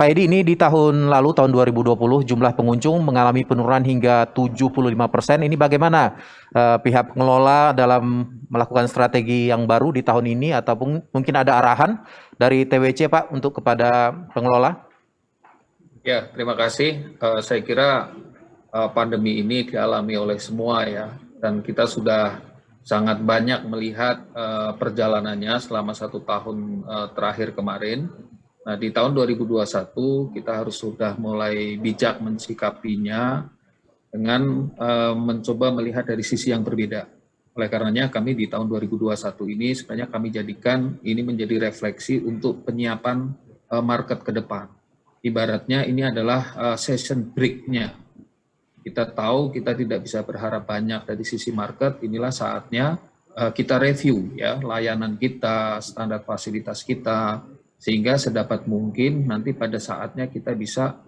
Pak Edi, ini di tahun lalu, tahun 2020, jumlah pengunjung mengalami penurunan hingga 75%. Ini bagaimana pihak pengelola dalam melakukan strategi yang baru di tahun ini, ataupun mungkin ada arahan dari TWC, Pak, untuk kepada pengelola? Ya, terima kasih. Saya kira pandemi ini dialami oleh semua ya, dan kita sudah sangat banyak melihat perjalanannya selama 1 tahun terakhir kemarin. Nah, di tahun 2021 kita harus sudah mulai bijak mensikapinya dengan mencoba melihat dari sisi yang berbeda. Oleh karenanya kami di tahun 2021 ini sebenarnya kami jadikan ini menjadi refleksi untuk penyiapan market ke depan. Ibaratnya ini adalah session break-nya. Kita tahu kita tidak bisa berharap banyak dari sisi market, inilah saatnya kita review ya layanan kita, standar fasilitas kita, sehingga sedapat mungkin nanti pada saatnya kita bisa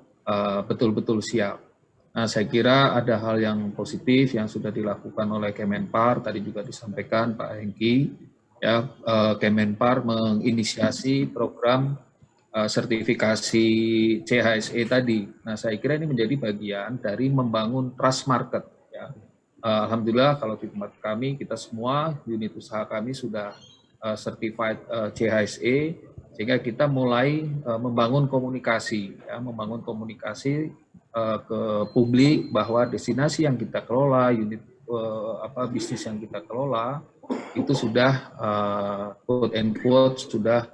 betul-betul siap. Nah, saya kira ada hal yang positif yang sudah dilakukan oleh Kemenpar, tadi juga disampaikan Pak Hengki, ya Kemenpar menginisiasi program sertifikasi CHSE tadi. Nah, saya kira ini menjadi bagian dari membangun trust market. Ya. Alhamdulillah kalau di tempat kami, kita semua, unit usaha kami sudah certified CHSE, sehingga kita mulai membangun komunikasi, ya, ke publik bahwa destinasi yang kita kelola, unit bisnis yang kita kelola, itu sudah quote and quote sudah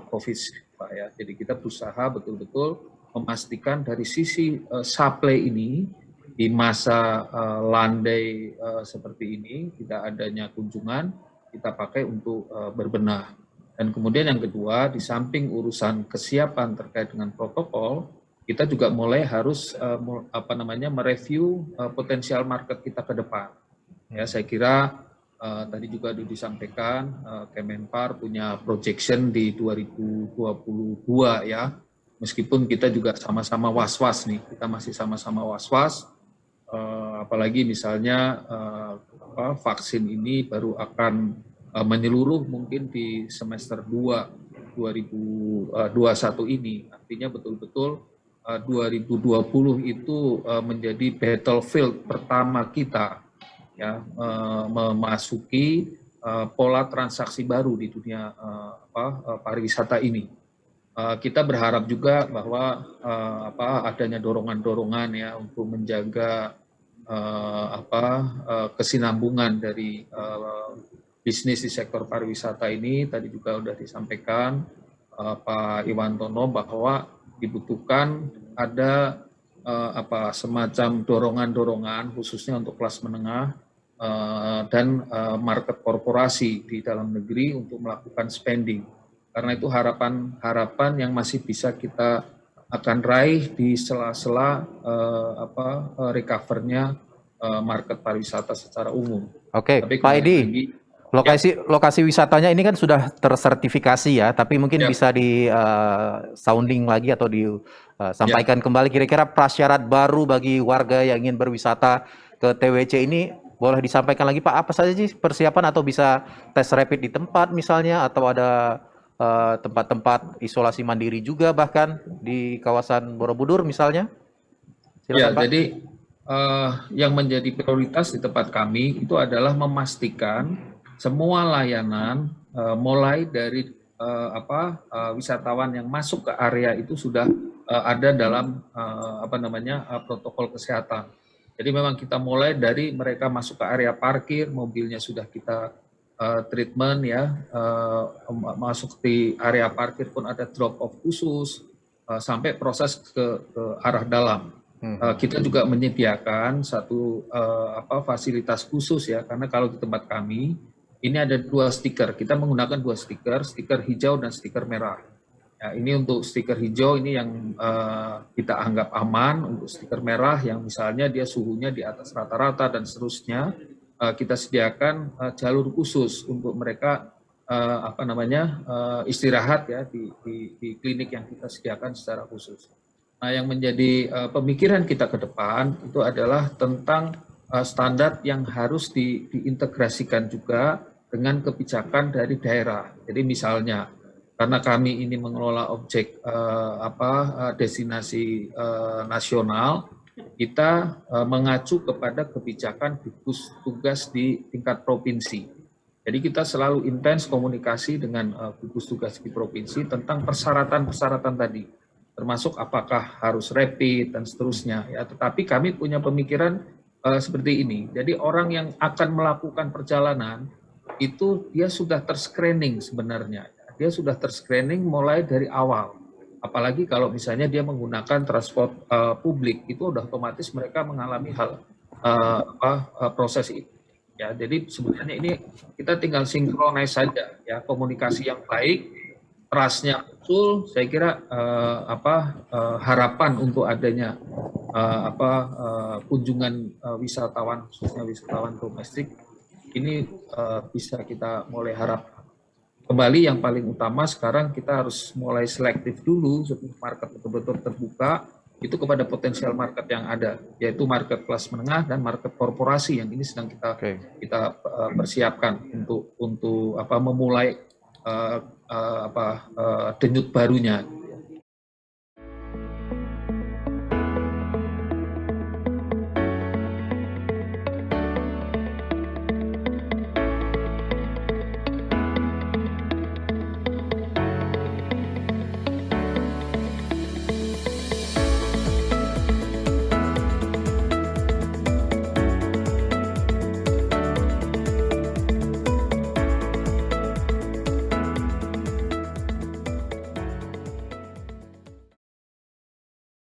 COVID, Pak ya. Jadi kita berusaha betul-betul memastikan dari sisi supply ini di masa landai seperti ini tidak adanya kunjungan kita pakai untuk berbenah. Dan kemudian yang kedua, di samping urusan kesiapan terkait dengan protokol, kita juga mulai harus mereview potensial market kita ke depan. Ya, saya kira tadi juga disampaikan Kemenpar punya projection di 2022 ya. Meskipun kita juga sama-sama was-was nih, kita masih sama-sama was-was. Apalagi misalnya vaksin ini baru akan menyeluruh mungkin di semester 2 2021 ini. Artinya betul-betul 2020 itu menjadi battlefield pertama kita ya, memasuki pola transaksi baru di dunia pariwisata ini. Kita berharap juga bahwa adanya dorongan-dorongan ya untuk menjaga kesinambungan dari bisnis di sektor pariwisata ini. Tadi juga sudah disampaikan Pak Iwantono bahwa dibutuhkan ada semacam dorongan-dorongan khususnya untuk kelas menengah dan market korporasi di dalam negeri untuk melakukan spending. Karena itu harapan yang masih bisa kita akan raih di sela-sela recover-nya market pariwisata secara umum. Oke, Pak Edi, lokasi wisatanya ini kan sudah tersertifikasi ya, tapi mungkin bisa di sounding lagi atau disampaikan kembali kira-kira prasyarat baru bagi warga yang ingin berwisata ke TWC ini, boleh disampaikan lagi Pak, apa saja sih persiapan, atau bisa tes rapid di tempat misalnya, atau ada tempat-tempat isolasi mandiri juga bahkan di kawasan Borobudur misalnya? Silakan, Pak. Jadi yang menjadi prioritas di tempat kami itu adalah memastikan semua layanan mulai dari wisatawan yang masuk ke area itu sudah ada dalam protokol kesehatan. Jadi memang kita mulai dari mereka masuk ke area parkir, mobilnya sudah kita treatment ya, masuk di area parkir pun ada drop off khusus sampai proses ke arah dalam. Kita juga menyediakan satu fasilitas khusus ya, karena kalau di tempat kami ini ada 2 stiker. Kita menggunakan 2 stiker hijau dan stiker merah. Ya, ini untuk stiker hijau ini yang kita anggap aman. Untuk stiker merah yang misalnya dia suhunya di atas rata-rata dan seterusnya, kita sediakan jalur khusus untuk mereka istirahat ya di klinik yang kita sediakan secara khusus. Nah, yang menjadi pemikiran kita ke depan itu adalah tentang standar yang harus diintegrasikan juga dengan kebijakan dari daerah. Jadi misalnya karena kami ini mengelola objek destinasi nasional, kita mengacu kepada kebijakan gugus tugas di tingkat provinsi. Jadi kita selalu intens komunikasi dengan gugus tugas di provinsi tentang persyaratan-persyaratan tadi, termasuk apakah harus rapid dan seterusnya. Ya, tetapi kami punya pemikiran seperti ini. Jadi orang yang akan melakukan perjalanan itu dia sudah terscreening sebenarnya. Dia sudah terscreening mulai dari awal. Apalagi kalau misalnya dia menggunakan transport publik, itu udah otomatis mereka mengalami proses itu. Ya, jadi sebenarnya ini kita tinggal sinkronis saja, ya, komunikasi yang baik, trust-nya muncul. Saya kira harapan untuk adanya kunjungan wisatawan, khususnya wisatawan domestik, ini bisa kita mulai harap. Kembali yang paling utama sekarang kita harus mulai selektif dulu sebelum market betul-betul terbuka itu kepada potensial market yang ada, yaitu market kelas menengah dan market korporasi yang ini sedang kita persiapkan untuk memulai denyut barunya.